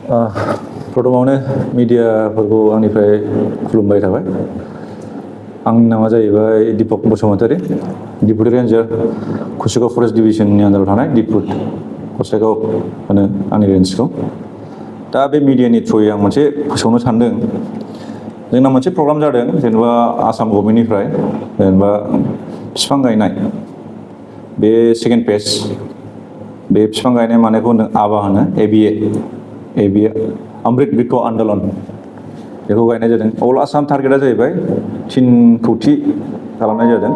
प्रथमावनो मिडियाफोरखौ आंनिफ्राय खुलुमबाय थाबाय। आंनि नामा जाहैबाय दीपक बसुमतारी, डिप्युटी रेन्जार कुचुगाव फरेस्ट डिभिजननि आन्दाराव थानाय डिपुट गसाइगाव होनो आंनि रेन्जखौ। दा बे मिडियानि थ्रुयै आं मोनसे फोसावनो सानदों। जोंना मोनसे प्रग्राम जादों जेनेबा आसाम गभर्नमेन्टनिफ्राय जेनेबा बिफां गायनाय बे सेकेन्ड फेज बे बिफां गायनाय मानायखौ आबा होनो एबिए अमृत बृक्ष आन्दलन बेखौ गायनाय जादों। अल आसाम टारगेटआ जाहैबाय 3 कौटि खालामनाय जादों।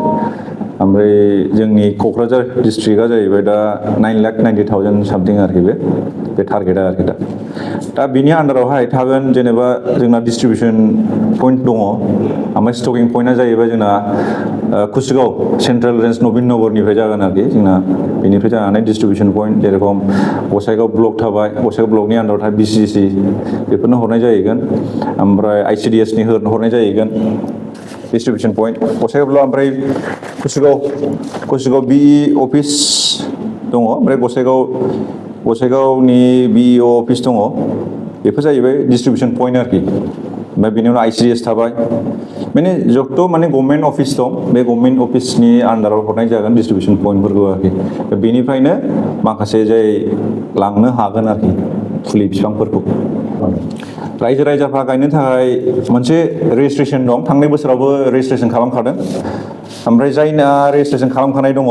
ओमफ्राय जोंनि क'क्राझार डिस्ट्रिक्टआ जाहैबाय दा 9,90,000 सामथिं आरोखि बे टारगेटआ आरोखि दा बिनि आन्दारावहाय थागोन जेनेबा जोंना डिस्ट्रिबिउसन पइन्ट दङ। ओमफ्राय स्टकिं पइन्टआ जाहैबाय जोंना कुचुगाव सेन्ट्रेल रेन्ज नवीननगरनिफ्राय जागोन आरोखि जोंना बेनिफ्राय जानानै डिस्ट्रिबिउसन पइन्ट जेरेखम गसाइगाव ब्लक थाबाय, गसाइगाव ब्लकनि आन्दाराव थाबाय बिसिसि बेफोरनो हरनाय जाहैगोन। ओमफ्राय आइसिडिएसनि हरनाय जाहैगोन डिस्ट्रिबिउसन पइन्ट गसाइगाव ब्लक। ओमफ्राय कुचुगाव बिइ अफिस दङ। ओमफ्राय गसाइगावनि बिइअ अफिस दङ। बेफोर जाहैबाय डिस्ट्रिबिउसन पइन्ट आरोखि। ओमफ्राय बेनि उनाव आइसिडिएस थाबाय। माने जथ' माने गभर्नमेन्ट अफिस दं बे गभर्नमेन्ट अफिसनि आन्दाराव हरनाय जागोन डिस्ट्रिबिउसन पइन्टफोरखौ आरोखि। बेनिफ्रायनो माखासे जाय लांनो हागोन आरोखि फुलि बिफांफोरखौ। रायजो राजाफ्रा गायनो थाखाय मोनसे रेजिस्ट्रेसन दं। थांनाय बोसोरावबो रेजिस्ट्रेसन खालामखादों। ओमफ्राय जायना रेजिस्ट्रेसन खालामखानाय दङ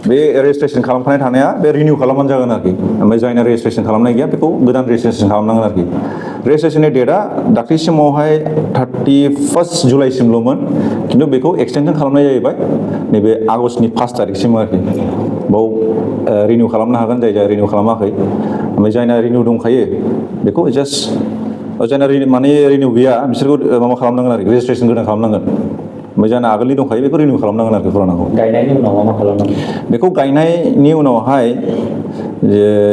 बे रेजिस्ट्रेसन खालामखानाय थानाया बे रिनिउ खालामबानो जागोन आरोखि। ओमफ्राय जायना रेजिस्ट्रेसन खालामनाय गैया बेखौ गोदान रेजिस्ट्रेसन खालामनांगोन आरोखि। रेजिस्ट्रेसननि डेटआ दाख्लैसिमावहाय 31 जुलाइसिमल'मोन, खिन्थु बेखौ एक्सटेनसन खालामनाय जाहैबाय नैबे आगष्टनि 1 तारिखसिम आरोखि। बाव रिनिउ खालामनो हागोन जाय रिनिउ खालामाखै। ओमफ्राय जायना रिनिउ दंखायो बेखौ जास्ट जायना रिनिउ गैया बिसोरखौ माबा खालामनांगोन आरोखि रेजिस्ट्रेसन गोदान खालामनांगोन। ओमफ्राय जायना आगोलनि दंखायो बेखौ रिनिउ खालामनांगोन आरोखि फुरानाखौ। गायनायनि उनाव मा खालामनांगोन? बेखौ गायनायनि उनावहाय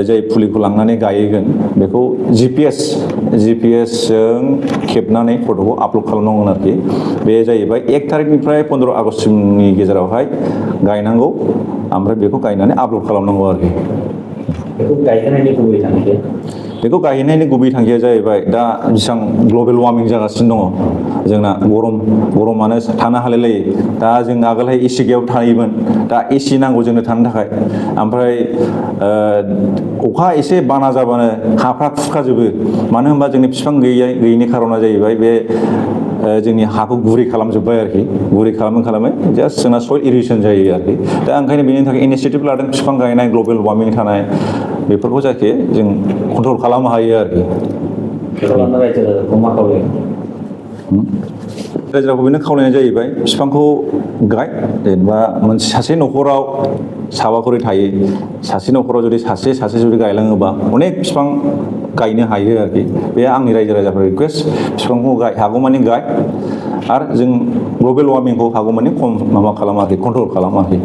जाय फुलिखौ लांनानै गायगोन बेखौ जिपिएसजों खेबनानै फट'खौ आपल'ड खालामनांगोन आरोखि। बे जाहैबाय 1 तारिखनिफ्राय 15 आगष्टसिमनि गेजेरावहाय गायनांगौ। ओमफ्राय बेखौ गायनानै आपल'ड खालामनांगौ आरोखि। बेखौ गायहोनायनि गुबै थांखिया? बेखौ गायनायनि गुबै थांखिया जाहैबाय दा जेसेबां ग्लबेल वार्मिं जागासिनो दङ जोंना गरमानो थानो हालायलायै। दा जों आगोलहाय एसि गैयाव थायोमोन, दा एसि नांगौ जोंनो थानो थाखाय। ओमफ्राय अखा एसे बाना जाबानो हाफ्रा खुरखाजोबो। मानो होनबा जोंनि बिफां गैयैनि खारना जाहैबाय बे जोंनि हाखौ गुरै खालामजोब्बाय आरोखि। गुरै खालामै जास्ट जोंना सयल इरिसन जायो आरोखि। दा ओंखायनो बेनि थाखाय इनिसियेटिभ लादों बिफां गायनाय, ग्लबेल वार्मिं थानाय बेफोरखौ जाहाथे जों कन्ट्रल खालामनो हायो आरोखि। रायजो-राजाखौ मा खावलायो? रायजोखौ बेनो खावलायनाय जाहैबाय बिफांखौ गाय। जेनेबा सासे न'खराव साबा खरि थायो। सासे न'खराव जुदि सासे जुदि गायलाङोबा अनेक बिफां गायनो हायो आरोखि। बे आंनि रायजो राजाफोर रिकुवेस्ट बिफांखौ गाय, हागौमानि गाय। आरो जों ग्लबेल वार्मिंखौ हागौमानि खम खालाम आरोखि, कन्ट्रल खालाम आरोखि।